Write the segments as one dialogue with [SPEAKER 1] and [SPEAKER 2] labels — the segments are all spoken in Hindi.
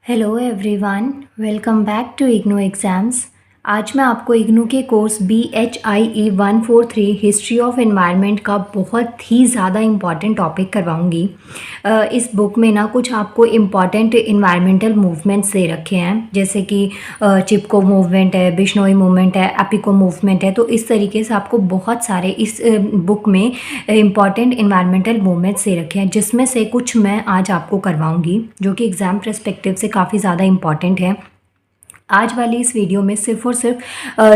[SPEAKER 1] Hello everyone, welcome back to IGNOU exams. आज मैं आपको इग्नू के course BHIE 143 history of environment का बहुत ही ज़्यादा इम्पॉर्टेंट टॉपिक करवाऊंगी। इस बुक में ना कुछ आपको इम्पॉर्टेंट इन्वायरमेंटल मूवमेंट्स दे रखे हैं, जैसे कि चिपको मूवमेंट है, बिश्नोई मूवमेंट है, एपिको मूवमेंट है। तो इस तरीके से आपको बहुत सारे इस बुक में इम्पॉर्टेंट इन्वायरमेंटल मूवमेंट्स दे रखे हैं, जिसमें से कुछ मैं आज आपको करवाऊंगी जो कि एग्ज़ाम पर्सपेक्टिव से काफ़ी ज़्यादा इम्पॉर्टेंट है। आज वाली इस वीडियो में सिर्फ और सिर्फ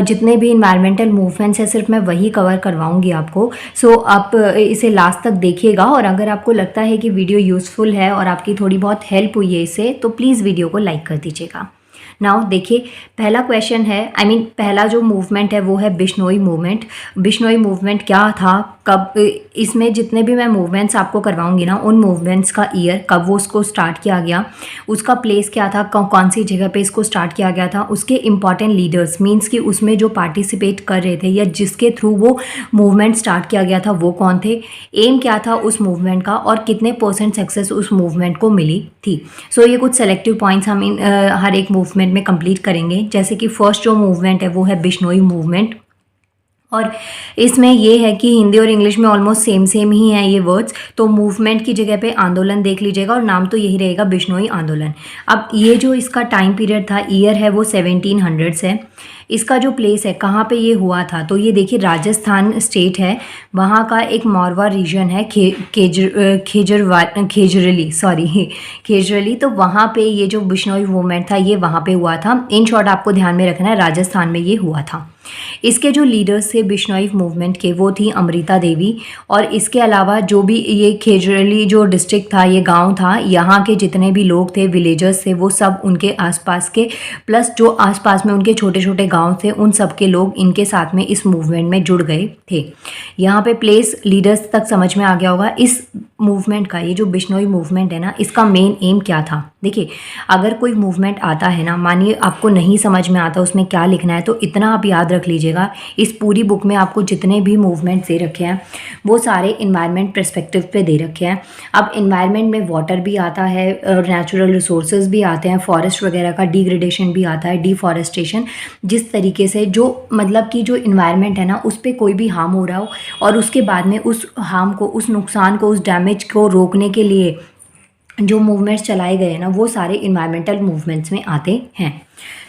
[SPEAKER 1] जितने भी इन्वायरमेंटल मूवमेंट्स हैं सिर्फ मैं वही कवर करवाऊंगी आपको। सो आप इसे लास्ट तक देखिएगा, और अगर आपको लगता है कि वीडियो यूज़फुल है और आपकी थोड़ी बहुत हेल्प हुई है इससे, तो प्लीज़ वीडियो को लाइक कर दीजिएगा। नाउ देखिए, पहला क्वेश्चन है, पहला जो मूवमेंट है वो है बिश्नोई मूवमेंट। बिश्नोई मूवमेंट क्या था, कब, इसमें जितने भी मैं मूवमेंट्स आपको करवाऊंगी ना, उन मूवमेंट्स का ईयर, कब वो उसको स्टार्ट किया गया, उसका प्लेस क्या था, कौन सी जगह पे इसको स्टार्ट किया गया था, उसके इम्पॉर्टेंट लीडर्स मीन्स कि उसमें जो पार्टिसिपेट कर रहे थे या जिसके थ्रू वो मूवमेंट स्टार्ट किया गया था वो कौन थे, एम क्या था उस मूवमेंट का, और कितने % सक्सेस उस मूवमेंट को मिली थी। सो ये कुछ सेलेक्टिव पॉइंट्स हम हर एक मूवमेंट में कंप्लीट करेंगे। जैसे कि फर्स्ट जो मूवमेंट है वो है बिश्नोई मूवमेंट, और इसमें ये है कि हिंदी और इंग्लिश में ऑलमोस्ट सेम सेम ही हैं ये वर्ड्स। तो मूवमेंट की जगह पे आंदोलन देख लीजिएगा, और नाम तो यही रहेगा, बिश्नोई आंदोलन। अब ये जो इसका टाइम पीरियड था, ईयर है वो 1700s है। इसका जो प्लेस है, कहाँ पे ये हुआ था, तो ये देखिए राजस्थान स्टेट है, वहाँ का एक मारवा रीजन है, खेजरली। तो वहाँ पे ये जो बिश्नोई मूवमेंट था ये वहाँ पे हुआ था। इन शॉर्ट आपको ध्यान में रखना है, राजस्थान में ये हुआ था। इसके जो लीडर्स थे बिश्नोई मूवमेंट के, वो थी अमृता देवी। और इसके अलावा जो भी ये खेजरली जो डिस्ट्रिक्ट था, ये गांव था, यहाँ के जितने भी लोग थे, विलेजर्स थे, वो सब उनके आसपास के, प्लस जो आसपास में उनके छोटे छोटे गांव थे, उन सब के लोग इनके साथ में इस मूवमेंट में जुड़ गए थे। यहाँ पे प्लेस, लीडर्स तक समझ में आ गया होगा। इस मूवमेंट का, ये जो बिश्नोई मूवमेंट है ना, इसका मेन एम क्या था। देखिए, अगर कोई मूवमेंट आता है ना, मानिए आपको नहीं समझ में आता उसमें क्या लिखना है, तो इतना आप याद रख लीजिएगा, इस पूरी बुक में आपको जितने भी मूवमेंट दे रखे हैं वो सारे इन्वायरमेंट पर्सपेक्टिव पे दे रखे हैं। अब इन्वायरमेंट में वाटर भी आता है, नेचुरल रिसोर्सेज भी आते हैं, फॉरेस्ट वगैरह का डिग्रेडेशन भी आता है, डिफॉरेस्टेशन। जिस तरीके से जो मतलब कि जो इन्वायरमेंट है ना, उस पर कोई भी हार्म हो रहा हो, और उसके बाद में उस हार्म को, उस नुकसान को, उस डैमेज को रोकने के लिए जो मूवमेंट्स चलाए गए हैं ना, वो सारे इन्वायरमेंटल मूवमेंट्स में आते हैं।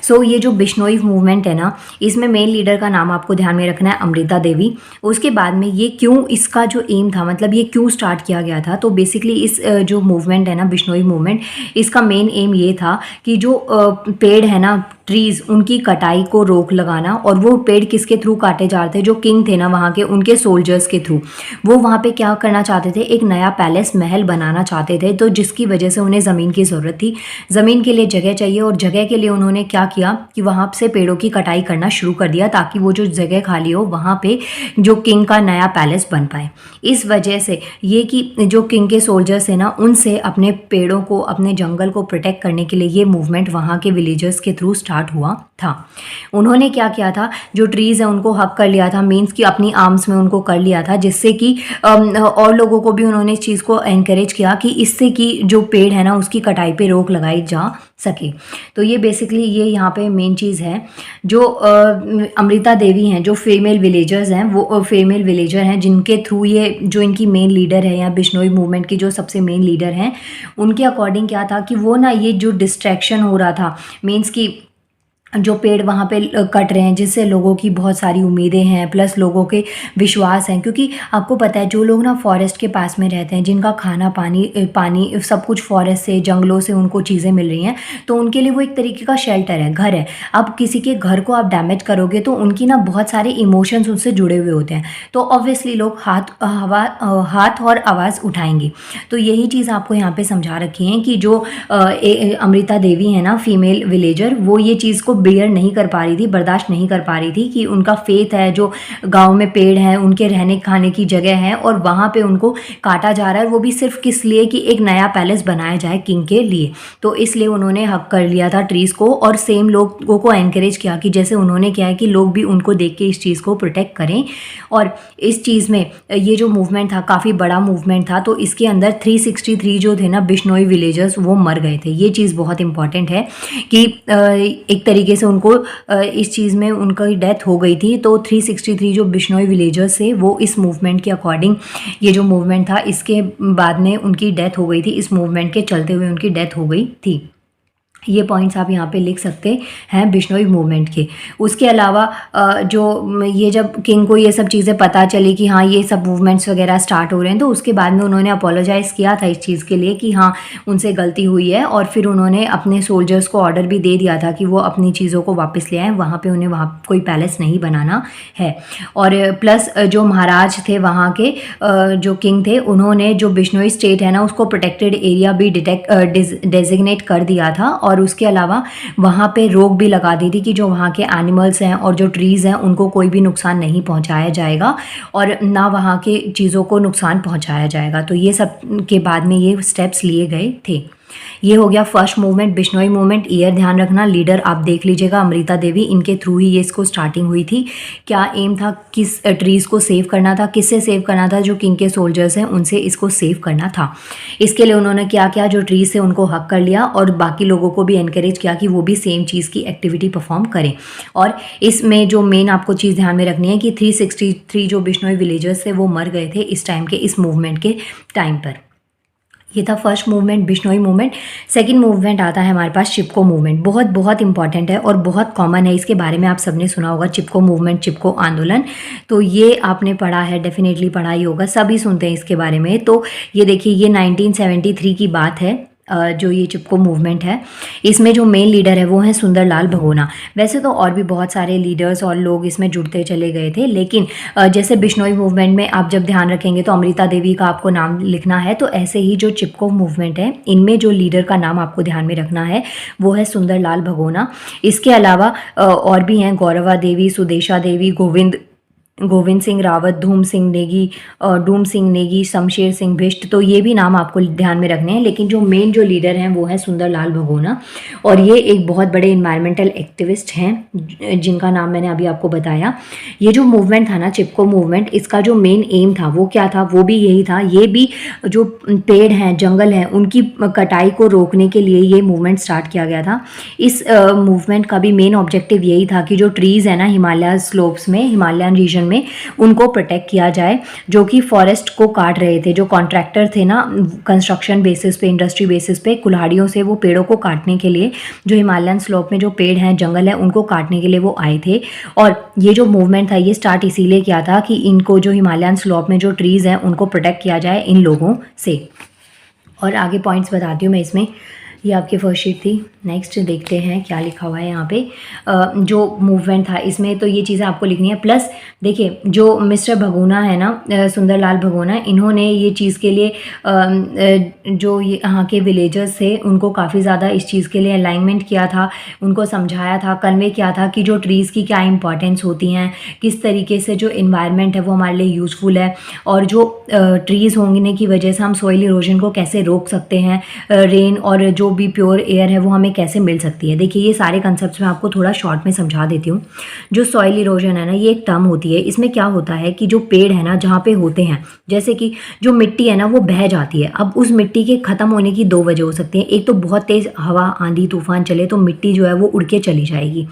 [SPEAKER 1] सो ये जो बिश्नोई मूवमेंट है ना, इसमें मेन लीडर का नाम आपको ध्यान में रखना है, अमृता देवी। उसके बाद में ये क्यों, इसका जो एम था, मतलब ये क्यों स्टार्ट किया गया था, तो बेसिकली इस जो मूवमेंट है ना, बिश्नोई मूवमेंट, इसका मेन एम ये था कि जो पेड़ है ना, ट्रीज़, उनकी कटाई को रोक लगाना। और वो पेड़ किसके थ्रू काटे जा रहे थे, जो किंग थे ना वहाँ के, उनके सोल्जर्स के थ्रू। वो वहाँ पे क्या करना चाहते थे, एक नया पैलेस, महल बनाना चाहते थे, तो जिसकी वजह से उन्हें ज़मीन की ज़रूरत थी। ज़मीन के लिए जगह चाहिए, और जगह के लिए उन्होंने क्या किया कि वहाँ से पेड़ों की कटाई करना शुरू कर दिया, ताकि वो जो जगह खाली हो वहाँ पे जो किंग का नया पैलेस बन पाए। इस वजह से ये कि जो किंग के सोल्जर्स है ना, उनसे अपने पेड़ों को, अपने जंगल को प्रोटेक्ट करने के लिए ये मूवमेंट वहाँ के विलेजर्स के थ्रू स्टार्ट हुआ था। उन्होंने क्या किया था, जो ट्रीज़ है उनको हक कर लिया था, मीन्स कि अपनी आर्म्स में उनको कर लिया था, जिससे कि और लोगों को भी उन्होंने इस चीज़ को एनकरेज किया कि इससे कि जो पेड़ है ना, उसकी कटाई पे रोक लगाई जा सके। तो ये बेसिकली ये यहाँ पे मेन चीज़ है। जो अमृता देवी हैं, जो फीमेल विलेजर्स हैं, वो फीमेल विलेजर हैं, जिनके थ्रू ये जो इनकी मेन लीडर है, या बिश्नोई मूवमेंट की जो सबसे मेन लीडर हैं, उनके अकॉर्डिंग क्या था कि वो ना, ये जो डिस्ट्रैक्शन हो रहा था, मीन्स कि जो पेड़ वहाँ पे कट रहे हैं, जिससे लोगों की बहुत सारी उम्मीदें हैं, प्लस लोगों के विश्वास हैं। क्योंकि आपको पता है, जो लोग ना फॉरेस्ट के पास में रहते हैं, जिनका खाना पानी सब कुछ फॉरेस्ट से, जंगलों से उनको चीज़ें मिल रही हैं, तो उनके लिए वो एक तरीके का शेल्टर है, घर है। अब किसी के घर को आप डैमेज करोगे तो उनकी ना बहुत सारे इमोशंस उससे जुड़े हुए होते हैं, तो ऑब्वियसली लोग हाथ और आवाज़ उठाएंगे। तो यही चीज़ आपको यहाँ पे समझा रखी है कि जो अमृता देवी है ना, फीमेल विलेजर, वो ये चीज़ को बियर नहीं कर पा रही थी, बर्दाश्त नहीं कर पा रही थी कि उनका फेथ है, जो गाँव में पेड़ हैं, उनके रहने खाने की जगह है और वहाँ पे उनको काटा जा रहा है, वो भी सिर्फ किस लिए कि एक नया पैलेस बनाया जाए किंग के लिए। तो इसलिए उन्होंने हक कर लिया था ट्रीज़ को और सेम लोगों को एनकरेज किया कि जैसे उन्होंने किया है कि लोग भी उनको देख के इस चीज़ को प्रोटेक्ट करें। और इस चीज़ में ये जो मूवमेंट था काफ़ी बड़ा मूवमेंट था, तो इसके अंदर 363 जो थे ना बिश्नोई विलेजर्स वो मर गए थे। ये चीज़ बहुत इंपॉर्टेंट है कि एक तरीके से उनको इस चीज़ में उनका डेथ हो गई थी। तो 363 जो बिश्नोई विलेजर्स थे वो इस मूवमेंट के अकॉर्डिंग, ये जो मूवमेंट था इसके बाद में उनकी डेथ हो गई थी, इस मूवमेंट के चलते हुए उनकी डेथ हो गई थी। ये पॉइंट्स आप यहाँ पे लिख सकते हैं बिश्नोई मूवमेंट के। उसके अलावा जो ये जब किंग को ये सब चीज़ें पता चली कि हाँ ये सब मूवमेंट्स वगैरह स्टार्ट हो रहे हैं, तो उसके बाद में उन्होंने अपोलोजाइज़ किया था इस चीज़ के लिए कि हाँ उनसे गलती हुई है, और फिर उन्होंने अपने सोल्जर्स को ऑर्डर भी दे दिया था कि वो अपनी चीज़ों को वापस ले आएँ, वहाँ पर उन्हें वहाँ कोई पैलेस नहीं बनाना है। और प्लस जो महाराज थे वहाँ के जो किंग थे, उन्होंने जो बिश्नोई स्टेट है ना उसको प्रोटेक्टेड एरिया भी डेजिग्नेट कर दिया था, और उसके अलावा वहाँ पे रोक भी लगा दी थी कि जो वहाँ के एनिमल्स हैं और जो ट्रीज़ हैं उनको कोई भी नुकसान नहीं पहुँचाया जाएगा और ना वहाँ के चीज़ों को नुकसान पहुँचाया जाएगा। तो ये सब के बाद में ये स्टेप्स लिए गए थे। ये हो गया first movement Bishnoi movement. Year ध्यान रखना, लीडर आप देख लीजिएगा अमृता देवी, इनके थ्रू ही ये इसको स्टार्टिंग हुई थी। क्या एम था, किस ट्रीज़ को सेव करना था, किससे सेव करना था, जो किंग के सोल्जर्स हैं उनसे इसको सेव करना था। इसके लिए उन्होंने क्या किया, जो ट्रीज से उनको हक कर लिया और बाकी लोगों को भी एनकरेज किया कि वो भी सेम चीज़ की एक्टिविटी परफॉर्म करें। और इसमें जो मेन आपको चीज़ ध्यान में रखनी है कि 363 जो बिश्नोई विलेजर्स थे वो मर गए थे इस टाइम के, इस मूवमेंट के टाइम पर। ये था first movement Bishnoi movement. Second movement आता है हमारे पास चिपको मूवमेंट। बहुत बहुत इंपॉर्टेंट है और बहुत कॉमन है, इसके बारे में आप सबने सुना होगा, चिपको मूवमेंट, चिपको आंदोलन। तो ये आपने पढ़ा है, डेफिनेटली पढ़ा ही होगा, सभी सुनते हैं इसके बारे में। तो ये देखिए ये 1973 की बात है जो ये चिपको मूवमेंट है। इसमें जो मेन लीडर है वो है सुंदरलाल भगोना। वैसे तो और भी बहुत सारे लीडर्स और लोग इसमें जुड़ते चले गए थे, लेकिन जैसे बिश्नोई मूवमेंट में आप जब ध्यान रखेंगे तो अमृता देवी का आपको नाम लिखना है, तो ऐसे ही जो चिपको मूवमेंट है इनमें जो लीडर का नाम आपको ध्यान में रखना है वो है सुंदरलाल भगोना। इसके अलावा और भी हैं गौरवा देवी, सुदेशा देवी, गोविंद सिंह रावत, धूम सिंह नेगी, शमशेर सिंह भिष्ट। तो ये भी नाम आपको ध्यान में रखने हैं, लेकिन जो मेन जो लीडर हैं वो है सुंदरलाल भगोना। और ये एक बहुत बड़े इन्वायरमेंटल एक्टिविस्ट हैं जिनका नाम मैंने अभी आपको बताया। ये जो मूवमेंट था ना चिपको मूवमेंट, इसका जो मेन एम था वो क्या था, वो भी यही था। ये भी जो पेड़ हैं, जंगल हैं, उनकी कटाई को रोकने के लिए ये मूवमेंट स्टार्ट किया गया था। इस मूवमेंट का भी मेन ऑब्जेक्टिव यही था कि जो ट्रीज़ है ना हिमालय स्लोप्स में, हिमालयन रीजन में, उनको प्रोटेक्ट किया जाए, जो कि फॉरेस्ट को काट रहे थे। जो कॉन्ट्रैक्टर थे ना कंस्ट्रक्शन बेसिस पे, इंडस्ट्री बेसिस पे, कुल्हाड़ियों से वो पेड़ों को काटने के लिए, जो हिमालयन स्लोप में जो पेड़ हैं, जंगल है, उनको काटने के लिए वो आए थे। और ये जो मूवमेंट था ये स्टार्ट इसीलिए किया था कि इनको जो हिमालयन स्लोप में जो ट्रीज़ हैं उनको प्रोटेक्ट किया जाए इन लोगों से। और आगे पॉइंट्स बताती हूँ मैं इसमें। ये आपकी फर्स्ट शीट थी। नेक्स्ट देखते हैं क्या लिखा हुआ है यहाँ पे। जो मूवमेंट था इसमें तो ये चीज़ें आपको लिखनी है। प्लस देखिए जो मिस्टर भगोना है ना, सुंदरलाल भगोना, इन्होंने ये चीज़ के लिए जो ये यहाँ के विलेजर्स थे उनको काफ़ी ज़्यादा इस चीज़ के लिए अलाइनमेंट किया था, उनको समझाया था, कन्वे किया था कि जो ट्रीज़ की क्या इंपॉर्टेंस होती हैं, किस तरीके से जो इन्वायरमेंट है वो हमारे लिए यूज़फुल है, और जो ट्रीज़ होने की वजह से हम सॉइल इरोजन को कैसे रोक सकते हैं, रेन और जो भी प्योर एयर है वो हमें कैसे मिल सकती है। देखिए ये सारे कंसेप्ट्स मैं आपको थोड़ा शॉर्ट में समझा देती हूँ। जो सॉइल इरोजन है ना, ये एक टर्म होती है। इसमें क्या होता है कि जो पेड़ है ना जहाँ पे होते हैं, जैसे कि जो मिट्टी है ना वो बह जाती है। अब उस मिट्टी के ख़त्म होने की दो वजह हो सकती है। एक तो बहुत तेज़ हवा, आंधी तूफान चले तो मिट्टी जो है वो उड़ के चली जाएगी,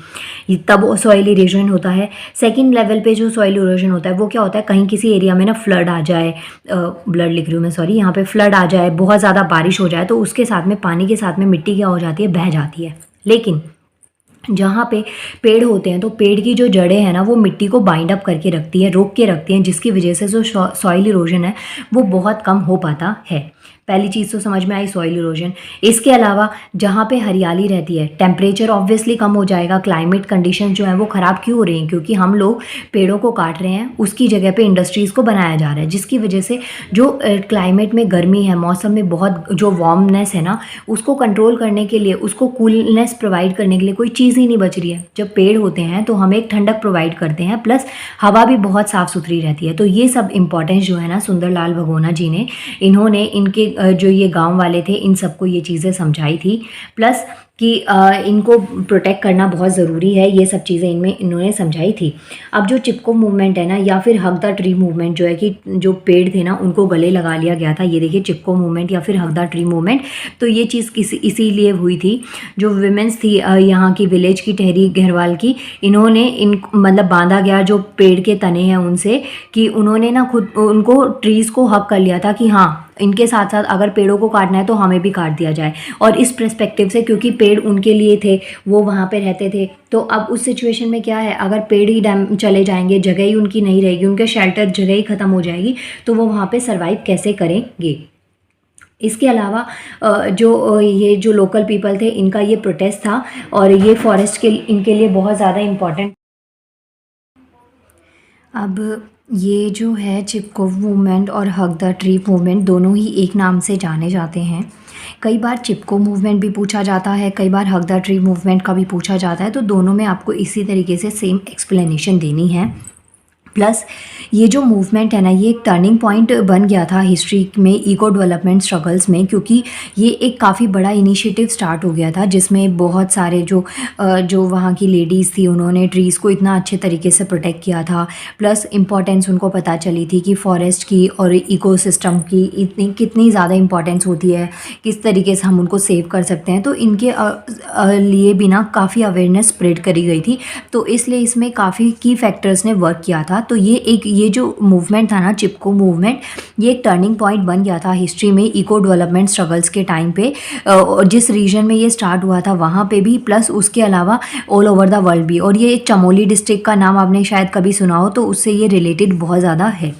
[SPEAKER 1] तब सॉइल इरोजन होता है। सेकेंड लेवल पे जो सॉइल इरोजन होता है वो क्या होता है, कहीं किसी एरिया में ना फ्लड आ जाए, ब्लड लिख रही हूँ मैं, सॉरी, यहाँ पे फ्लड आ जाए, बहुत ज़्यादा बारिश हो जाए, तो उसके साथ में पानी के साथ में मिट्टी क्या हो जाती है, बह जाती है। लेकिन जहाँ पे पेड़ होते हैं तो पेड़ की जो जड़ें हैं ना वो मिट्टी को बाइंड अप करके रखती है, रोक के रखती हैं, जिसकी वजह से जो सॉइल इरोजन है वो बहुत कम हो पाता है। पहली चीज़ तो समझ में आई सॉइल इरोजन। इसके अलावा जहाँ पे हरियाली रहती है टेम्परेचर ऑब्वियसली कम हो जाएगा, क्लाइमेट कंडीशन जो है वो ख़राब क्यों हो रही हैं, क्योंकि हम लोग पेड़ों को काट रहे हैं, उसकी जगह पे इंडस्ट्रीज़ को बनाया जा रहा है, जिसकी वजह से जो क्लाइमेट में गर्मी है, मौसम में बहुत जो वार्मनेस है ना, उसको कंट्रोल करने के लिए, उसको कूलनेस प्रोवाइड करने के लिए कोई चीज़ ही नहीं बच रही है। जब पेड़ होते हैं तो हमें एक ठंडक प्रोवाइड करते हैं, प्लस हवा भी बहुत साफ़ सुथरी रहती है। तो ये सब इम्पॉर्टेंस जो है ना सुंदरलाल भगोना जी ने, इन्होंने इनके जो ये गांव वाले थे इन सबको ये चीज़ें समझाई थी, प्लस कि इनको प्रोटेक्ट करना बहुत ज़रूरी है, ये सब चीज़ें इनमें इन्होंने समझाई थी। अब जो चिपको मूवमेंट है ना, या फिर हग द ट्री मूवमेंट जो है कि जो पेड़ थे ना उनको गले लगा लिया गया था, ये देखिए चिपको मूवमेंट या फिर हग द ट्री मूवमेंट। तो ये चीज़ इसीलिए हुई थी। जो विमेंस थी यहाँ की विलेज की, टहरी गहरवाल की, इन्होंने मतलब बांधा गया जो पेड़ के तने हैं उनसे, कि उन्होंने ना खुद उनको ट्रीज़ को हक कर लिया था कि हाँ इनके साथ साथ अगर पेड़ों को काटना है तो हमें भी काट दिया जाए। और इस पर्सपेक्टिव से, क्योंकि पेड़ उनके लिए थे, वो वहाँ पे रहते थे, तो अब उस सिचुएशन में क्या है, अगर पेड़ ही डैम चले जाएंगे, जगह ही उनकी नहीं रहेगी, उनके शेल्टर जगह ही ख़त्म हो जाएगी, तो वो वहाँ पे सर्वाइव कैसे करेंगे। इसके अलावा ये जो लोकल पीपल थे इनका ये प्रोटेस्ट था, और ये फॉरेस्ट के इनके लिए बहुत ज़्यादा इम्पॉर्टेंट। अब ये जो है चिपको मूवमेंट और हग द ट्री मूवमेंट दोनों ही एक नाम से जाने जाते हैं। कई बार चिपको मूवमेंट भी पूछा जाता है, कई बार हग द ट्री मूवमेंट का भी पूछा जाता है, तो दोनों में आपको इसी तरीके से सेम एक्सप्लेनेशन देनी है। प्लस ये जो मूवमेंट है ना, ये एक टर्निंग पॉइंट बन गया था हिस्ट्री में, इको डेवलपमेंट स्ट्रगल्स में, क्योंकि ये एक काफ़ी बड़ा इनिशिएटिव स्टार्ट हो गया था, जिसमें बहुत सारे जो वहाँ की लेडीज़ थी उन्होंने ट्रीज़ को इतना अच्छे तरीके से प्रोटेक्ट किया था। प्लस इम्पॉर्टेंस उनको पता चली थी कि फॉरेस्ट की और इकोसिस्टम की कितनी ज़्यादा इम्पॉर्टेंस होती है, किस तरीके से हम उनको सेव कर सकते हैं। तो इनके लिए भी ना काफ़ी अवेयरनेस स्प्रेड करी गई थी, तो इसलिए इसमें काफ़ी की फैक्टर्स ने वर्क किया था। तो ये जो मूवमेंट था ना चिपको मूवमेंट, ये एक टर्निंग पॉइंट बन गया था हिस्ट्री में इको डेवलपमेंट स्ट्रगल्स के टाइम पे, जिस रीजन में ये स्टार्ट हुआ था वहाँ पे भी, प्लस उसके अलावा ऑल ओवर द वर्ल्ड भी। और ये चमोली डिस्ट्रिक्ट का नाम आपने शायद कभी सुना हो, तो उससे ये रिलेटेड बहुत ज़्यादा है।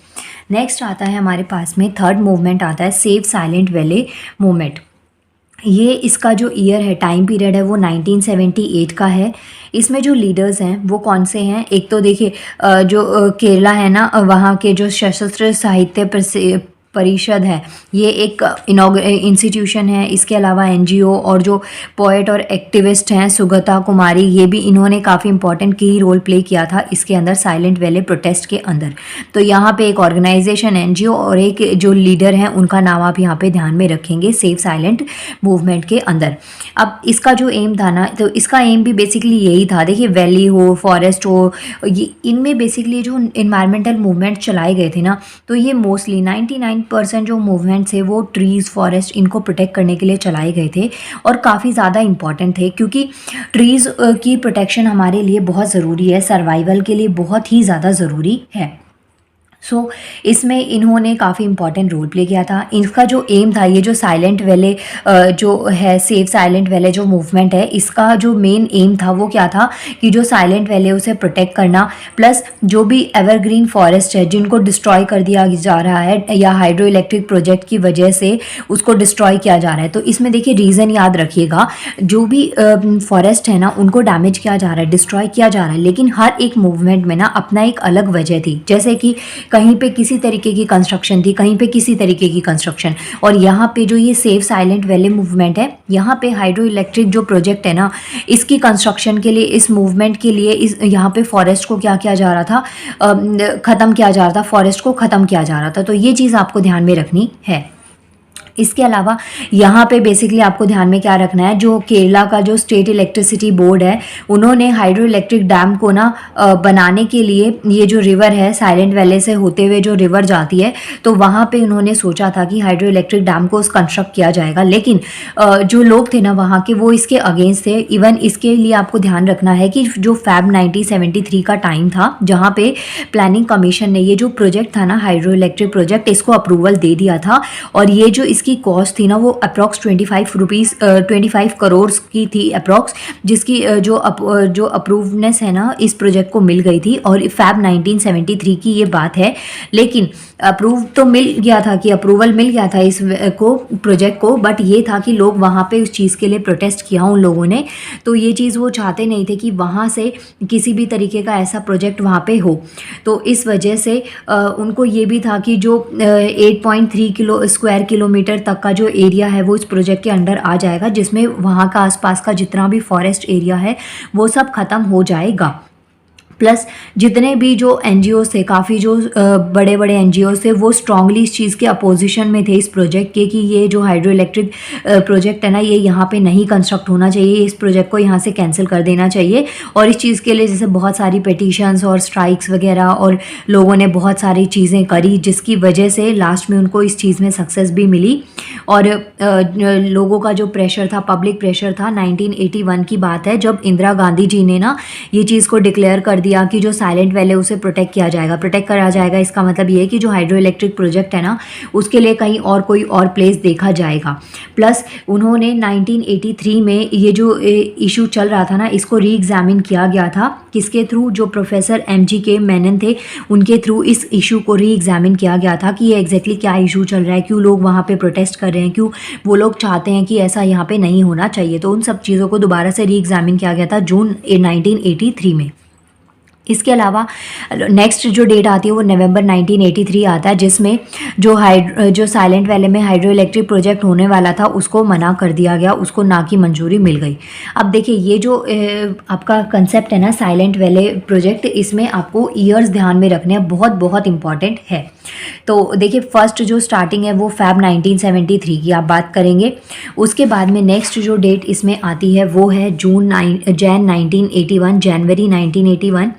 [SPEAKER 1] नेक्स्ट आता है हमारे पास में थर्ड मूवमेंट आता है सेव साइलेंट वैली मूवमेंट। ये इसका जो ईयर है, टाइम पीरियड है, वो 1978 का है। इसमें जो लीडर्स हैं वो कौन से हैं, एक तो देखिए जो केरला है ना, वहाँ के जो सशस्त्र साहित्य परिषद है, ये एक इंस्टीट्यूशन है। इसके अलावा एनजीओ और जो पोएट और एक्टिविस्ट हैं सुगता कुमारी, ये भी इन्होंने काफ़ी इंपॉर्टेंट की रोल प्ले किया था इसके अंदर, साइलेंट वैली प्रोटेस्ट के अंदर। तो यहाँ पे एक ऑर्गेनाइजेशन एनजीओ और एक जो लीडर हैं उनका नाम आप यहाँ पे ध्यान में रखेंगे सेव साइलेंट मूवमेंट के अंदर। अब इसका जो एम था ना, तो इसका एम भी बेसिकली यही था। देखिए वैली हो, फॉरेस्ट हो, ये इनमें बेसिकली जो इन्वायरमेंटल मूवमेंट चलाए गए थे ना, तो ये मोस्टली 99% जो मूवमेंट्स थे वो ट्रीज़, फॉरेस्ट, इनको प्रोटेक्ट करने के लिए चलाए गए थे, और काफ़ी ज़्यादा इंपॉर्टेंट थे, क्योंकि ट्रीज़ की प्रोटेक्शन हमारे लिए बहुत ज़रूरी है, सर्वाइवल के लिए बहुत ही ज़्यादा ज़रूरी है। इसमें इन्होंने काफ़ी इंपॉर्टेंट रोल प्ले किया था। इनका जो एम था, ये जो साइलेंट वैली जो है, सेव साइलेंट वैली जो मूवमेंट है, इसका जो मेन एम था वो क्या था कि जो साइलेंट वैली है उसे प्रोटेक्ट करना, प्लस जो भी एवरग्रीन फॉरेस्ट है जिनको डिस्ट्रॉय कर दिया जा रहा है या हाइड्रो इलेक्ट्रिक प्रोजेक्ट की वजह से उसको डिस्ट्रॉय किया जा रहा है। तो इसमें देखिए रीज़न याद रखिएगा, जो भी फॉरेस्ट है ना उनको डैमेज किया जा रहा है, डिस्ट्रॉय किया जा रहा है, लेकिन हर एक मूवमेंट में ना अपना एक अलग वजह थी। जैसे कि कहीं पे किसी तरीके की कंस्ट्रक्शन थी, कहीं पे किसी तरीके की कंस्ट्रक्शन, और यहाँ पे जो ये सेव साइलेंट वैली मूवमेंट है, यहाँ पे हाइड्रो इलेक्ट्रिक जो प्रोजेक्ट है ना, इसकी कंस्ट्रक्शन के लिए, इस मूवमेंट के लिए यहाँ पे फॉरेस्ट को क्या किया जा रहा था, ख़त्म किया जा रहा था, फॉरेस्ट को ख़त्म किया जा रहा था। तो ये चीज़ आपको ध्यान में रखनी है। इसके अलावा यहाँ पे बेसिकली आपको ध्यान में क्या रखना है, जो केरला का जो स्टेट इलेक्ट्रिसिटी बोर्ड है, उन्होंने हाइड्रो इलेक्ट्रिक डैम को ना बनाने के लिए, ये जो रिवर है साइलेंट वैली से होते हुए जो रिवर जाती है, तो वहाँ पे उन्होंने सोचा था कि हाइड्रो इलेक्ट्रिक डैम को कंस्ट्रक्ट किया जाएगा, लेकिन जो लोग थे ना वहाँ के, वो इसके अगेंस्ट थे। इवन इसके लिए आपको ध्यान रखना है कि जो फैब 1973 का टाइम था, जहाँ पे प्लानिंग कमीशन ने ये जो प्रोजेक्ट था ना हाइड्रो इलेक्ट्रिक प्रोजेक्ट, इसको अप्रूवल दे दिया था, और ये जो इसकी कॉस्ट थी ना वो अप्रॉक्स 25 करोड़ की थी अप्रॉक्स, जिसकी जो अप्रूवनेस है ना इस प्रोजेक्ट को मिल गई थी। और फैब 1973 की ये बात है, लेकिन अप्रूव तो मिल गया था कि अप्रूवल मिल गया था इस प्रोजेक्ट को, बट ये था कि लोग वहाँ पे उस चीज़ के लिए प्रोटेस्ट किया उन लोगों ने। तो ये चीज़ वो चाहते नहीं थे कि वहाँ से किसी भी तरीके का ऐसा प्रोजेक्ट वहाँ पे हो। तो इस वजह से उनको ये भी था कि जो 8.3 स्क्वायर किलोमीटर तक का जो एरिया है वो इस प्रोजेक्ट के अंडर आ जाएगा, जिसमें वहाँ का आसपास का जितना भी फॉरेस्ट एरिया है वो सब खत्म हो जाएगा। प्लस जितने भी जो एनजीओ थे, काफ़ी जो बड़े बड़े एनजीओ थे, वो स्ट्रांगली इस चीज़ के अपोजिशन में थे इस प्रोजेक्ट के कि ये जो हाइड्रो इलेक्ट्रिक प्रोजेक्ट है ना ये यहाँ पे नहीं कंस्ट्रक्ट होना चाहिए, इस प्रोजेक्ट को यहाँ से कैंसिल कर देना चाहिए। और इस चीज़ के लिए जैसे बहुत सारी पिटीशंस और स्ट्राइक्स वगैरह और लोगों ने बहुत सारी चीज़ें करी, जिसकी वजह से लास्ट में उनको इस चीज़ में सक्सेस भी मिली। और लोगों का जो प्रेशर था, पब्लिक प्रेशर था, 1981 की बात है जब इंदिरा गांधी जी ने ना ये चीज़ को डिक्लेयर कर दिया कि जो साइलेंट वैली उसे प्रोटेक्ट किया जाएगा, प्रोटेक्ट करा जाएगा। इसका मतलब ये है कि जो हाइड्रो इलेक्ट्रिक प्रोजेक्ट है ना उसके लिए कहीं और कोई और प्लेस देखा जाएगा। प्लस उन्होंने 1983 में ये जो इशू चल रहा था ना इसको री एग्जामिन किया गया था, किसके थ्रू, जो प्रोफेसर MGK मेनन थे उनके थ्रू इस इशू को री एग्जामिन किया गया था कि ये एग्जैक्टली क्या इशू चल रहा है, क्यों लोग वहाँ पे प्रोटेस्ट कर रहे हैं, क्यों वो लोग चाहते हैं कि ऐसा यहाँ पे नहीं होना चाहिए। तो उन सब चीज़ों को दोबारा से री एग्जामिन किया गया था जून 1983 में। इसके अलावा नेक्स्ट जो डेट आती है वो नवंबर 1983 आता है, जिसमें जो साइलेंट वैली में हाइड्रो इलेक्ट्रिक प्रोजेक्ट होने वाला था उसको मना कर दिया गया, उसको ना की मंजूरी मिल गई। अब देखिए ये जो आपका कंसेप्ट है ना साइलेंट वैली प्रोजेक्ट, इसमें आपको ईयर्स ध्यान में रखने हैं, बहुत बहुत इंपॉर्टेंट है। तो देखिए फर्स्ट जो स्टार्टिंग है वो फैब 1973 की आप बात करेंगे। उसके बाद में नेक्स्ट जो डेट इसमें आती है वो है जनवरी 1981।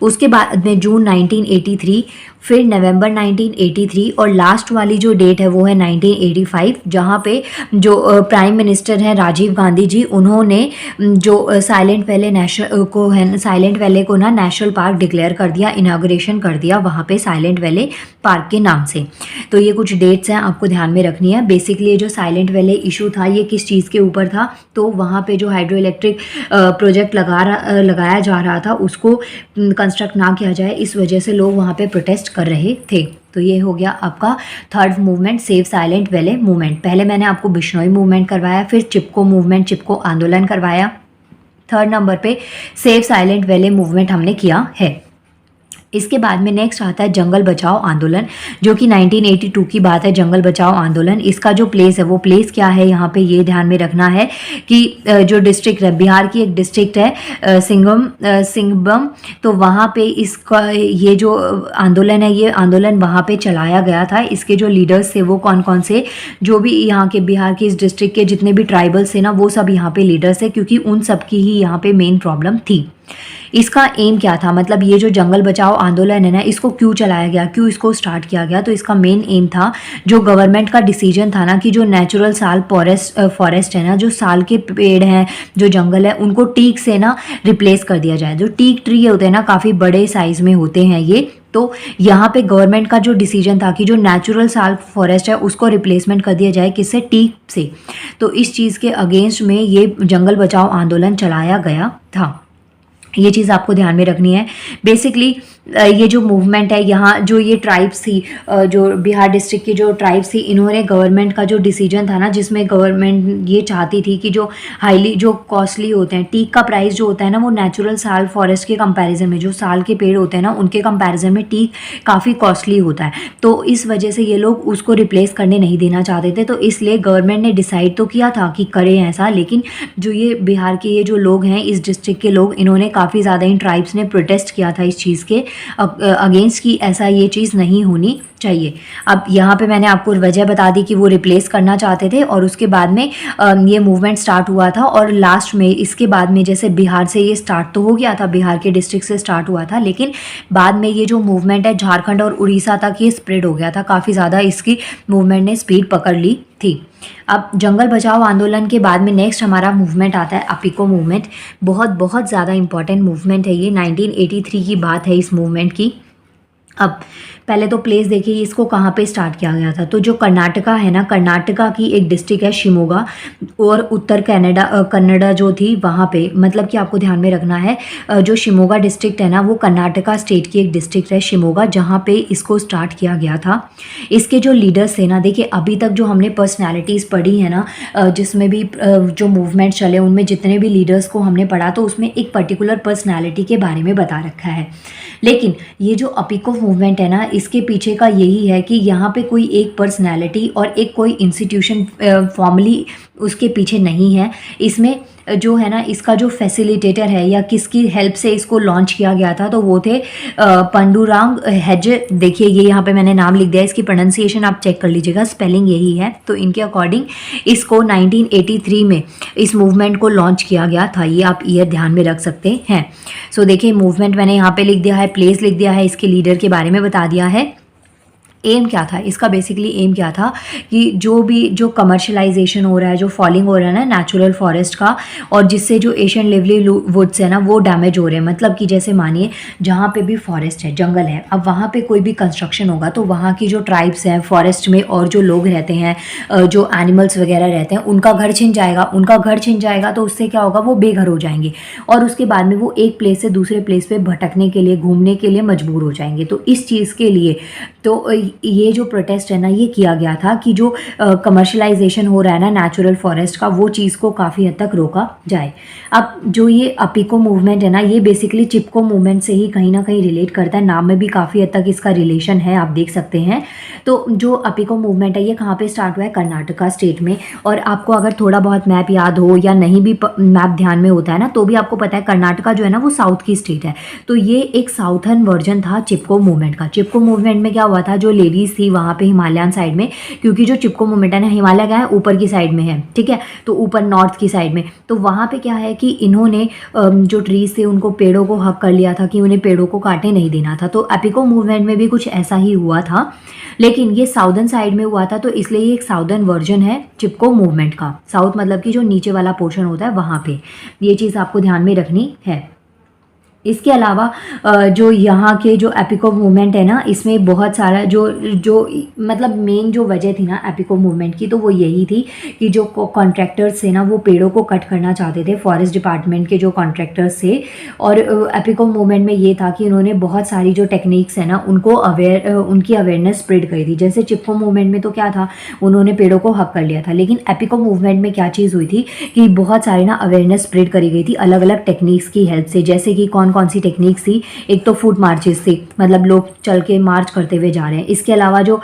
[SPEAKER 1] उसके बाद में जून 1983, फिर नवंबर 1983 और लास्ट वाली जो डेट है वो है 1985, जहाँ पे जो प्राइम मिनिस्टर हैं राजीव गांधी जी, उन्होंने जो साइलेंट वैली को ना नेशनल पार्क डिक्लेयर कर दिया, इनाग्रेशन कर दिया वहाँ पे साइलेंट वैली पार्क के नाम से। तो ये कुछ डेट्स हैं आपको ध्यान में रखनी है। बेसिकली जो साइलेंट वैली इशू था ये किस चीज़ के ऊपर था, तो वहाँ पे जो हाइड्रो इलेक्ट्रिक प्रोजेक्ट लगाया जा रहा था उसको कंस्ट्रक्ट ना किया जाए, इस वजह से लोग वहाँ पे प्रोटेस्ट कर रहे थे। तो ये हो गया आपका third movement, save silent valley movement. पहले मैंने आपको बिश्नोई मूवमेंट करवाया, फिर चिपको मूवमेंट, चिपको आंदोलन करवाया। थर्ड नंबर पे सेव साइलेंट वैली मूवमेंट हमने किया है। इसके बाद में नेक्स्ट आता है जंगल बचाओ आंदोलन, जो कि 1982 की बात है। जंगल बचाओ आंदोलन, इसका जो प्लेस है वो प्लेस क्या है यहाँ पे ये ध्यान में रखना है कि जो डिस्ट्रिक्ट है, बिहार की एक डिस्ट्रिक्ट है सिंघबम, तो वहाँ पे इसका ये जो आंदोलन है ये आंदोलन वहाँ पे चलाया गया था। इसके जो लीडर्स थे वो कौन कौन से, जो भी यहाँ के बिहार के इस डिस्ट्रिक्ट के जितने भी ट्राइबल्स थे ना वो सब यहाँ पे लीडर्स है, क्योंकि उन सब की ही यहाँ पे मेन प्रॉब्लम थी। इसका एम क्या था, मतलब ये जो जंगल बचाओ आंदोलन है ना इसको क्यों चलाया गया, क्यों इसको स्टार्ट किया गया, तो इसका मेन एम था, जो गवर्नमेंट का डिसीजन था ना कि जो नेचुरल साल फॉरेस्ट है ना, जो साल के पेड़ हैं, जो जंगल है, उनको टीक से ना रिप्लेस कर दिया जाए। जो टीक ट्री होते हैं ना काफ़ी बड़े साइज में होते हैं ये, तो यहाँ पे गवर्नमेंट का जो डिसीजन था कि जो नेचुरल साल फॉरेस्ट है उसको रिप्लेसमेंट कर दिया जाए, किससे, टीक से। तो इस चीज़ के अगेंस्ट में ये जंगल बचाओ आंदोलन चलाया गया था। ये चीज़ आपको ध्यान में रखनी है। बेसिकली ये जो मूवमेंट है, यहाँ जो ये ट्राइब्स थी, जो बिहार डिस्ट्रिक्ट की जो ट्राइब्स थी, इन्होंने गवर्नमेंट का जो डिसीजन था ना, जिसमें गवर्नमेंट ये चाहती थी कि जो हाईली जो कॉस्टली होते हैं, टीक का प्राइस जो होता है ना वो नेचुरल साल फॉरेस्ट के कंपैरिजन में, जो साल के पेड़ होते हैं ना उनके कंपैरिजन में टीक काफ़ी कॉस्टली होता है। तो इस वजह से ये लोग उसको रिप्लेस करने नहीं देना चाहते थे। तो इसलिए गवर्नमेंट ने डिसाइड तो किया था कि करें ऐसा, लेकिन जो ये बिहार के ये जो लोग हैं, इस डिस्ट्रिक्ट के लोग, इन्होंने काफ़ी ज़्यादा इन ट्राइब्स ने प्रोटेस्ट किया था इस चीज़ के अगेंस्ट की ऐसा ये चीज़ नहीं होनी चाहिए। अब यहाँ पे मैंने आपको वजह बता दी कि वो रिप्लेस करना चाहते थे, और उसके बाद में ये मूवमेंट स्टार्ट हुआ था। और लास्ट में इसके बाद में जैसे बिहार से ये स्टार्ट तो हो गया था, बिहार के डिस्ट्रिक्ट से स्टार्ट हुआ था, लेकिन बाद में ये जो मूवमेंट है झारखंड और उड़ीसा तक ये स्प्रेड हो गया था, काफ़ी ज़्यादा इसकी मूवमेंट ने स्पीड पकड़ ली थी। अब जंगल बचाओ आंदोलन के बाद में नेक्स्ट हमारा मूवमेंट आता है अपिको मूवमेंट। बहुत बहुत ज़्यादा इंपॉर्टेंट मूवमेंट है ये, 1983 की बात है इस मूवमेंट की। अब पहले तो प्लेस देखिए इसको कहाँ पे स्टार्ट किया गया था। तो जो कर्नाटका है ना, कर्नाटका की एक डिस्ट्रिक्ट है शिमोगा, और उत्तर कन्नड़ा जो थी वहाँ पे, मतलब कि आपको ध्यान में रखना है जो शिमोगा डिस्ट्रिक्ट है ना वो कर्नाटका स्टेट की एक डिस्ट्रिक्ट है शिमोगा, जहाँ पे इसको स्टार्ट किया गया था। इसके जो लीडर्स थे ना, देखिए अभी तक जो हमने पर्सनैलिटीज़ पढ़ी है ना, जिसमें भी जो मूवमेंट चले उनमें जितने भी लीडर्स को हमने पढ़ा तो उसमें एक पर्टिकुलर पर्सनैलिटी के बारे में बता रखा है। लेकिन ये जो अपिको मूवमेंट है ना, इसके पीछे का यही है कि यहाँ पे कोई एक पर्सनैलिटी और एक कोई इंस्टीट्यूशन फॉर्मली उसके पीछे नहीं है। इसमें जो है ना, इसका जो फैसिलिटेटर है या किसकी हेल्प से इसको लॉन्च किया गया था, तो वो थे पंडुरांग हेजे। देखिए ये यहाँ पे मैंने नाम लिख दिया, इसकी प्रोनाउंसिएशन आप चेक कर लीजिएगा, स्पेलिंग यही है। तो इनके अकॉर्डिंग इसको 1983 में इस मूवमेंट को लॉन्च किया गया था। ये आप ईयर ध्यान में रख सकते हैं। सो देखिए मूवमेंट मैंने यहाँ पे लिख दिया है, प्लेस लिख दिया है, इसके लीडर के बारे में बता दिया है। एम क्या था इसका, बेसिकली एम क्या था कि जो कमर्शलाइजेशन हो रहा है, जो फॉलिंग हो रहा है ना नेचुरल फॉरेस्ट का, और जिससे जो एशियन लिवली वुड्स है ना वो डैमेज हो रहे हैं। मतलब कि जैसे मानिए जहाँ पे भी फॉरेस्ट है, जंगल है, अब वहाँ पे कोई भी कंस्ट्रक्शन होगा तो वहाँ की जो ट्राइब्स हैं फॉरेस्ट में और जो लोग रहते हैं, जो एनिमल्स वगैरह रहते हैं, उनका घर छिन जाएगा। तो उससे क्या होगा, वो बेघर हो जाएंगे और उसके बाद में वो एक प्लेस से दूसरे प्लेस पे भटकने के लिए, घूमने के लिए मजबूर हो जाएंगे। तो इस चीज़ के लिए तो ये जो प्रोटेस्ट है ना ये किया गया था कि जो कमर्शलाइजेशन हो रहा है ना नेचुरल फॉरेस्ट का, वो चीज़ को काफ़ी हद तक रोका जाए। अब जो ये अपिको मूवमेंट है ना, ये बेसिकली चिपको मूवमेंट से ही कहीं ना कहीं रिलेट करता है। नाम में भी काफ़ी हद तक इसका रिलेशन है, आप देख सकते हैं। तो जो अपिको मूवमेंट है ये कहाँ पे स्टार्ट हुआ है, कर्नाटका स्टेट में। और आपको अगर थोड़ा बहुत मैप याद हो या नहीं भी मैप ध्यान में होता है ना, तो भी आपको पता है कर्नाटका जो है ना वो साउथ की स्टेट है। तो ये एक साउथर्न वर्जन था चिपको मूवमेंट का। चिपको मूवमेंट में क्या हुआ था, जो लेडीज थी वहाँ पे हिमालयन साइड में, क्योंकि जो चिपको मूवमेंट है ना हिमालय क्या है, ऊपर की साइड में है, ठीक है, तो ऊपर नॉर्थ की साइड में। तो वहाँ पे क्या है कि इन्होंने जो ट्रीज थे उनको, पेड़ों को हक कर लिया था कि उन्हें पेड़ों को काटने नहीं देना था। तो एपिको मूवमेंट में भी कुछ ऐसा ही हुआ था, लेकिन ये साउदर्न साइड में हुआ था, तो इसलिए ये एक साउदर्न वर्जन है चिपको मूवमेंट का। साउथ मतलब कि जो नीचे वाला पोर्शन होता है वहाँ पे, ये चीज़ आपको ध्यान में रखनी है। इसके अलावा जो यहाँ के जो एपिको मूवमेंट है ना, इसमें बहुत सारा जो मतलब मेन जो वजह थी ना एपिको मूवमेंट की, तो वो यही थी कि जो कॉन्ट्रैक्टर्स थे ना वो पेड़ों को कट करना चाहते थे, फॉरेस्ट डिपार्टमेंट के जो कॉन्ट्रैक्टर्स थे। और एपिको मूवमेंट में ये था कि उन्होंने बहुत सारी जो टेक्निक्स है ना उनको उनकी अवेयरनेस स्प्रेड करी थी। जैसे चिपको मूवमेंट में तो क्या था, उन्होंने पेड़ों को हक कर लिया था, लेकिन एपिको मूवमेंट में क्या चीज़ हुई थी कि बहुत सारी ना अवेयरनेस स्प्रेड करी गई थी अलग अलग टेक्निक्स की हेल्प से। जैसे कि कौन सी टेक्निक्स थी, एक तो फुट मार्चेस थी, मतलब लोग चल के मार्च करते हुए जा रहे हैं। इसके अलावा जो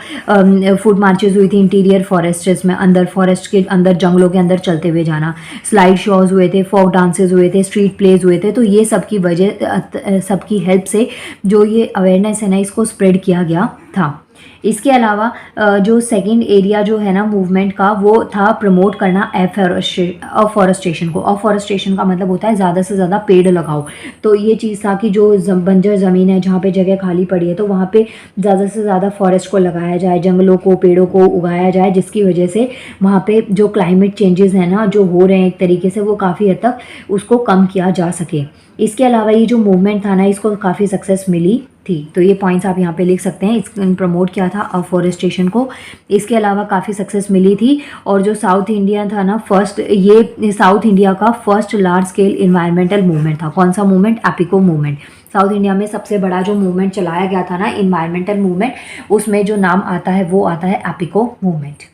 [SPEAKER 1] फुट मार्चेस हुई थी इंटीरियर फॉरेस्ट्स में, अंदर फॉरेस्ट के अंदर, जंगलों के अंदर चलते हुए जाना, स्लाइड शोज हुए थे, फोक डांसेस हुए थे, स्ट्रीट प्लेज हुए थे। तो ये सबकी वजह, सबकी हेल्प से जो ये अवेयरनेस है ना इसको स्प्रेड किया गया था। इसके अलावा जो सेकंड एरिया जो है ना मूवमेंट का, वो था प्रमोट करना अफॉरेस्टेशन को। अफॉरेस्टेशन का मतलब होता है ज़्यादा से ज़्यादा पेड़ लगाओ। तो ये चीज़ था कि जो बंजर ज़मीन है, जहाँ पे जगह खाली पड़ी है, तो वहाँ पे ज़्यादा से ज़्यादा फॉरेस्ट को लगाया जाए, जंगलों को, पेड़ों को उगाया जाए, जिसकी वजह से वहाँ पे जो क्लाइमेट चेंजेस हैं ना जो हो रहे हैं एक तरीके से, वो काफ़ी हद तक उसको कम किया जा सके। इसके अलावा ये जो मूवमेंट था ना इसको काफ़ी सक्सेस मिली थी। तो ये पॉइंट्स आप यहाँ पे लिख सकते हैं। इसने प्रमोट किया था अफॉरेस्टेशन को। इसके अलावा काफ़ी सक्सेस मिली थी। और जो साउथ इंडिया था ना फर्स्ट, ये साउथ इंडिया का first large scale environmental movement था। कौन सा movement, Appiko movement. South India में सबसे बड़ा जो मूवमेंट चलाया गया था ना इन्वायरमेंटल मूवमेंट, उसमें जो नाम आता है वो आता है एपिको मूवमेंट।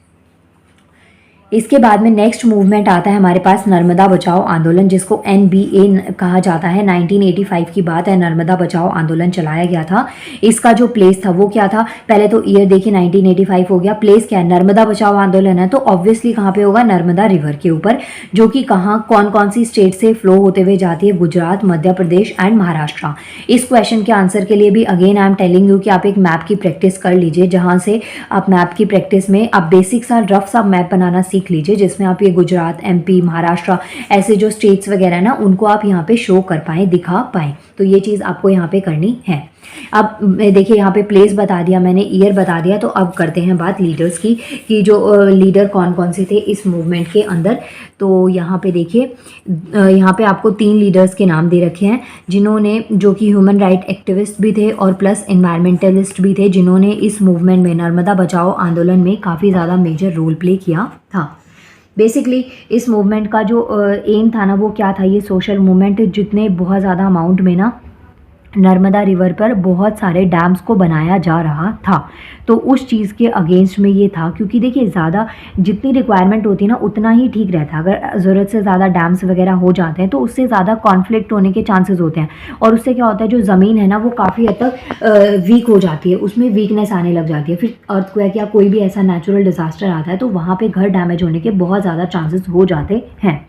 [SPEAKER 1] इसके बाद में नेक्स्ट मूवमेंट आता है हमारे पास नर्मदा बचाओ आंदोलन, जिसको NBA कहा जाता है। 1985 की बात है, नर्मदा बचाओ आंदोलन चलाया गया था। इसका जो प्लेस था वो क्या था, पहले तो ईयर देखिए 1985 हो गया, प्लेस क्या है, नर्मदा बचाओ आंदोलन है, तो ऑब्वियसली कहाँ पे होगा, नर्मदा रिवर के ऊपर, जो कि कहाँ कौन सी स्टेट से फ्लो होते हुए जाती है, गुजरात, मध्य प्रदेश एंड महाराष्ट्र। इस क्वेश्चन के आंसर के लिए भी again I am telling you कि आप एक मैप की प्रैक्टिस कर लीजिए, जहाँ से आप मैप की प्रैक्टिस में आप बेसिक सा रफ सा मैप बनाना सीख लीजिए, जिसमें आप ये गुजरात, MP, महाराष्ट्र ऐसे जो स्टेट्स वगैरह ना उनको आप यहाँ पे शो कर पाएं, दिखा पाएं। तो ये चीज़ आपको यहाँ पे करनी है। अब देखिए यहाँ पे प्लेस बता दिया मैंने, ईयर बता दिया, तो अब करते हैं बात लीडर्स की कि जो लीडर कौन कौन से थे इस मूवमेंट के अंदर। तो यहाँ पे देखिए यहाँ पे आपको 3 लीडर्स के नाम दे रखे हैं जिन्होंने, जो कि ह्यूमन राइट एक्टिविस्ट भी थे और प्लस एनवायरमेंटलिस्ट भी थे, जिन्होंने इस मूवमेंट में, नर्मदा बचाओ आंदोलन में काफ़ी ज़्यादा मेजर रोल प्ले किया था। बेसिकली इस मूवमेंट का जो एम था ना वो क्या था, ये सोशल मूवमेंट जितने बहुत ज़्यादा अमाउंट में ना नर्मदा रिवर पर बहुत सारे डैम्स को बनाया जा रहा था, तो उस चीज़ के अगेंस्ट में ये था। क्योंकि देखिए ज़्यादा जितनी रिक्वायरमेंट होती है ना उतना ही ठीक रहता है। अगर ज़रूरत से ज़्यादा डैम्स वगैरह हो जाते हैं तो उससे ज़्यादा कॉन्फ्लिक्ट होने के चांसेस होते हैं, और उससे क्या होता है, जो ज़मीन है ना वो काफ़ी हद तक वीक हो जाती है, उसमें वीकनेस आने लग जाती है। फिर अर्थक्वेक या कोई भी ऐसा नेचुरल डिज़ास्टर आता है तो वहाँ पर घर डैमेज होने के बहुत ज़्यादा चांसेस हो जाते हैं।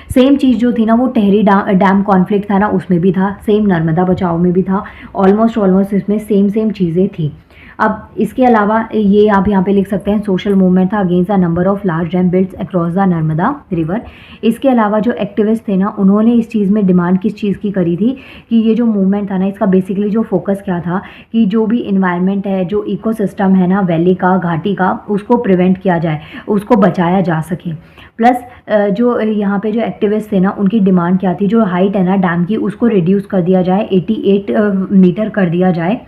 [SPEAKER 1] सेम चीज़ जो थी ना वो टेहरी डैम कॉन्फ्लिक्ट था ना उसमें भी था, सेम नर्मदा बचाओ में भी था, ऑलमोस्ट इसमें सेम चीज़ें थी। अब इसके अलावा ये आप यहाँ पे लिख सकते हैं सोशल मूवमेंट था against the number of large dam builds across the Narmada river. इसके अलावा जो एक्टिविस्ट थे ना उन्होंने इस चीज़ में डिमांड किस चीज़ की करी थी कि ये जो मूवमेंट था ना इसका बेसिकली जो फोकस क्या था कि जो भी इन्वायरमेंट है, जो इकोसिस्टम है ना वैली का, घाटी का, उसको प्रिवेंट किया जाए, उसको बचाया जा सके। प्लस जो यहाँ पे जो एक्टिविस्ट थे ना उनकी डिमांड क्या थी, जो हाइट है ना डैम की उसको रिड्यूस कर दिया जाए, 88 मीटर कर दिया जाए,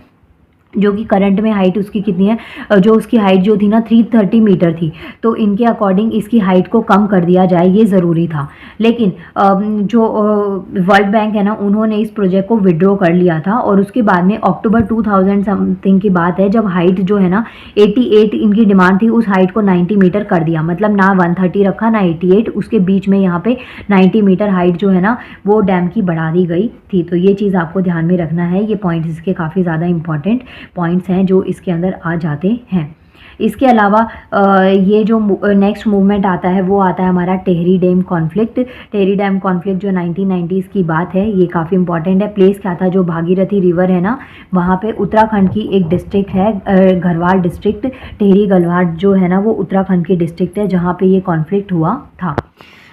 [SPEAKER 1] जो कि करंट में हाइट उसकी कितनी है, जो उसकी हाइट जो थी ना 330 मीटर थी, तो इनके अकॉर्डिंग इसकी हाइट को कम कर दिया जाए, ये ज़रूरी था। लेकिन जो वर्ल्ड बैंक है ना उन्होंने इस प्रोजेक्ट को विड्रॉ कर लिया था, और उसके बाद में अक्टूबर 2000 समथिंग की बात है जब हाइट जो है ना 88 इनकी डिमांड थी, उस हाइट को 90 मीटर कर दिया, मतलब ना 130 रखा ना 88, उसके बीच में यहाँ पे 90 मीटर हाइट जो है ना वो डैम की बढ़ा दी गई थी। तो ये चीज़ आपको ध्यान में रखना है, ये पॉइंट्स इसके काफ़ी ज़्यादा इंपॉर्टेंट पॉइंट्स हैं जो इसके अंदर आ जाते हैं। इसके अलावा ये जो नेक्स्ट मूवमेंट आता है वो आता है हमारा Tehri dam conflict. Tehri dam conflict जो 1990s की बात है, ये काफ़ी इंपॉर्टेंट है। प्लेस क्या था, जो भागीरथी रिवर है ना वहाँ पे उत्तराखंड की एक डिस्ट्रिक्ट है, गढ़वाल डिस्ट्रिक्ट, टेहरी गढ़वाल जो है ना वो उत्तराखंड की डिस्ट्रिक्ट है जहाँ पे ये कॉन्फ्लिक्ट हुआ था।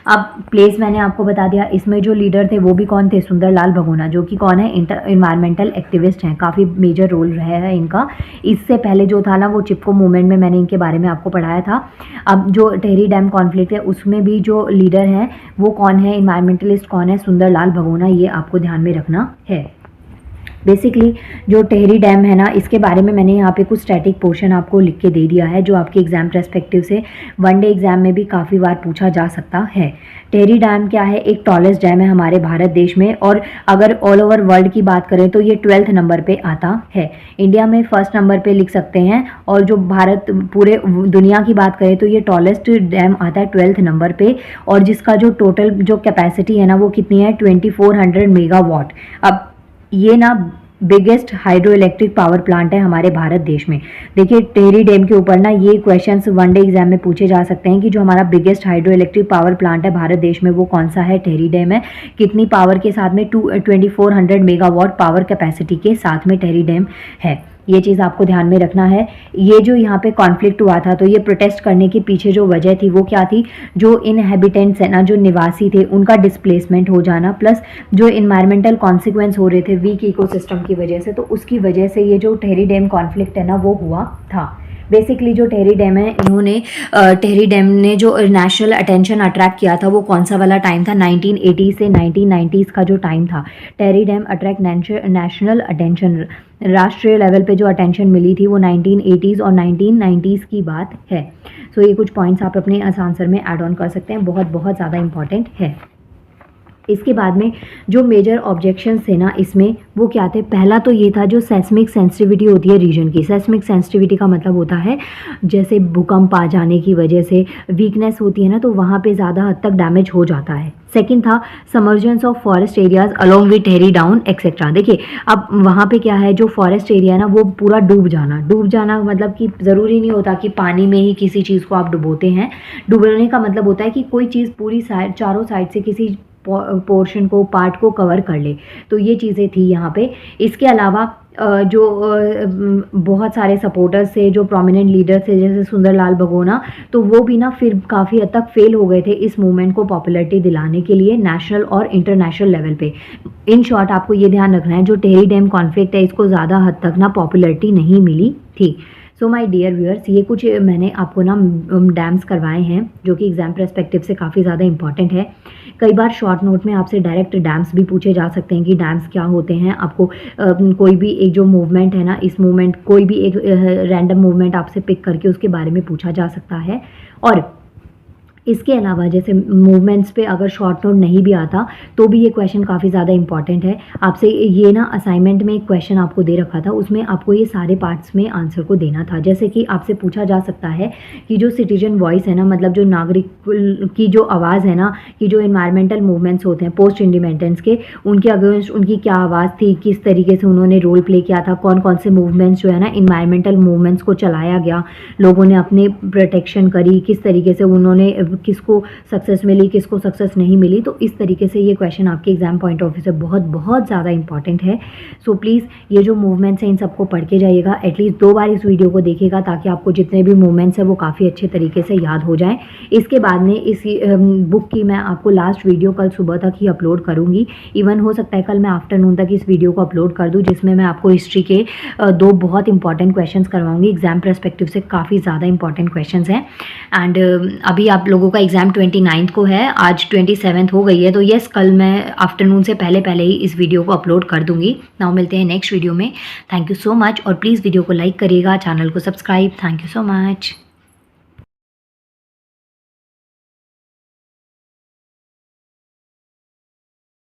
[SPEAKER 1] अब प्लेस मैंने आपको बता दिया, इसमें जो लीडर थे वो भी कौन थे, सुंदरलाल भगोना, जो कि कौन है, इन्वायरमेंटल एक्टिविस्ट हैं, काफ़ी मेजर रोल रहा है इनका। इससे पहले जो था ना वो चिपको मूवमेंट में मैंने इनके बारे में आपको पढ़ाया था। अब जो टेहरी डैम कॉन्फ्लिक्ट है उसमें भी जो लीडर हैं वो कौन है, इन्वायरमेंटलिस्ट कौन है, सुंदरलाल भगोना, ये आपको ध्यान में रखना है। बेसिकली जो टेहरी डैम है ना इसके बारे में मैंने यहाँ पे कुछ स्टैटिक पोर्शन आपको लिख के दे दिया है जो आपके एग्जाम पर्सपेक्टिव से वनडे एग्जाम में भी काफ़ी बार पूछा जा सकता है। टेहरी डैम क्या है, एक टॉलेस्ट डैम है हमारे भारत देश में, और अगर ऑल ओवर वर्ल्ड की बात करें तो ये 12th नंबर पे आता है। इंडिया में 1st नंबर पे लिख सकते हैं, और जो भारत पूरे दुनिया की बात करें तो ये टॉलेस्ट डैम आता है 12th नंबर पे, और जिसका जो टोटल जो कैपेसिटी है ना वो कितनी है, 2400 मेगावाट। अब ये ना biggest hydro electric power plant है हमारे भारत देश में। देखिए टेहरी डैम के ऊपर ना ये क्वेश्चंस वनडे एग्जाम में पूछे जा सकते हैं कि जो हमारा biggest hydro electric power plant है भारत देश में वो कौन सा है, टेहरी डैम है। कितनी पावर के साथ में, 2400 मेगावाट पावर कैपेसिटी के साथ में टेहरी डैम है, ये चीज़ आपको ध्यान में रखना है। ये जो यहाँ पे कॉन्फ्लिक्ट हुआ था तो ये प्रोटेस्ट करने के पीछे जो वजह थी वो क्या थी, जो इनहेबिटेंट्स है ना, जो निवासी थे उनका डिस्प्लेसमेंट हो जाना, प्लस जो इन्वायरमेंटल कॉन्सिक्वेंस हो रहे थे वीक इकोसिस्टम की वजह से, तो उसकी वजह से ये जो टेहरी डैम कॉन्फ्लिक्ट है ना वो हुआ था। बेसिकली जो टेहरी डैम है, इन्होंने टेहरी डैम ने जो नेशनल अटेंशन अट्रैक्ट किया था वो कौन सा वाला टाइम था, 1980 से 1990s का जो टाइम था। Tehri dam attract national attention, राष्ट्रीय लेवल पे जो अटेंशन मिली थी वो 1980s और 1990s की बात है। सो ये कुछ पॉइंट्स आप अपने आंसर में ऐड ऑन कर सकते हैं, बहुत ज़्यादा इंपॉर्टेंट है। इसके बाद में जो मेजर ऑब्जेक्शंस थे ना इसमें वो क्या थे, पहला तो ये था जो सेस्मिक सेंसिटिविटी होती है रीजन की। सेस्मिक सेंसिटिविटी का मतलब होता है जैसे भूकंप आ जाने की वजह से वीकनेस होती है ना तो वहाँ पे ज़्यादा हद तक डैमेज हो जाता है। सेकंड था submergence of forest areas along with Tehri down etcetera. देखिए अब वहाँ पे क्या है, जो फॉरेस्ट एरिया है ना वो पूरा डूब जाना मतलब कि ज़रूरी नहीं होता कि पानी में ही किसी चीज़ को आप डुबोते हैं। डुबोने का मतलब होता है कि कोई चीज़ पूरी साइड, चारों साइड से किसी पोर्शन को, पार्ट को कवर कर ले। तो ये चीज़ें थी यहाँ पे। इसके अलावा जो बहुत सारे सपोर्टर्स थे, जो प्रोमिनेंट लीडर्स थे जैसे सुंदरलाल बगोना, तो वो भी ना फिर काफ़ी हद तक फेल हो गए थे इस मूवमेंट को पॉपुलैरिटी दिलाने के लिए नेशनल और इंटरनेशनल लेवल पे। इन शॉर्ट आपको ये ध्यान रखना है, जो टेहरी डैम कॉन्फ्लिक्ट है इसको ज़्यादा हद तक ना पॉपुलैरिटी नहीं मिली थी। सो माय डियर व्यूअर्स, ये कुछ मैंने आपको ना डैम्स करवाए हैं जो कि एग्जाम पर्सपेक्टिव से काफ़ी ज़्यादा इंपॉर्टेंट है। कई बार शॉर्ट नोट में आपसे डायरेक्ट डैम्स भी पूछे जा सकते हैं कि डैम्स क्या होते हैं। आपको कोई भी एक जो मूवमेंट है ना, इस मूवमेंट कोई भी एक रैंडम मूवमेंट आपसे पिक करके उसके बारे में पूछा जा सकता है। और इसके अलावा जैसे मूवमेंट्स पे अगर शॉर्ट नोट नहीं भी आता तो भी ये क्वेश्चन काफ़ी ज़्यादा इंपॉर्टेंट है। आपसे ये ना असाइनमेंट में एक क्वेश्चन आपको दे रखा था, उसमें आपको ये सारे पार्ट्स में आंसर को देना था। जैसे कि आपसे पूछा जा सकता है कि जो सिटीजन वॉइस है ना, मतलब जो नागरिक की जो आवाज़ है ना, कि जो इन्वायरमेंटल मूवमेंट्स होते हैं पोस्ट इंडिपेंडेंस के, उनके अगेंस्ट उनकी क्या आवाज़ थी, किस तरीके से उन्होंने रोल प्ले किया था, कौन कौन से मूवमेंट्स जो है ना इन्वायरमेंटल मूवमेंट्स को चलाया गया, लोगों ने अपने प्रोटेक्शन करी, किस तरीके से उन्होंने किसको सक्सेस मिली, किसको सक्सेस नहीं मिली। तो इस तरीके से ये क्वेश्चन आपके एग्जाम पॉइंट ऑफ व्यू से बहुत बहुत ज़्यादा इंपॉर्टेंट है। सो प्लीज़ ये जो मूवमेंट्स हैं इन सबको पढ़ के जाइएगा, एटलीस्ट 2 बार इस वीडियो को देखिएगा ताकि आपको जितने भी मूवमेंट्स हैं वो काफ़ी अच्छे तरीके से याद हो जाएं। इसके बाद में इस बुक की मैं आपको लास्ट वीडियो कल सुबह तक ही अपलोड करूँगी। इवन हो सकता है कल मैं आफ्टरनून तक इस वीडियो को अपलोड कर दूँ, जिसमें मैं आपको हिस्ट्री के 2 बहुत इंपॉर्टेंट क्वेश्चन करवाऊँगी। एग्जाम पर्सपेक्टिव से काफ़ी ज़्यादा इंपॉर्टेंट क्वेश्चन हैं। एंड अभी आप लोगों का एग्जाम 29 को है, आज 27 हो गई है, तो यस कल मैं आफ्टरनून से पहले ही इस वीडियो को अपलोड कर दूंगी। नाउ मिलते हैं नेक्स्ट वीडियो में। थैंक यू सो मच, और प्लीज़ वीडियो को लाइक करिएगा, चैनल को subscribe. Thank you so much.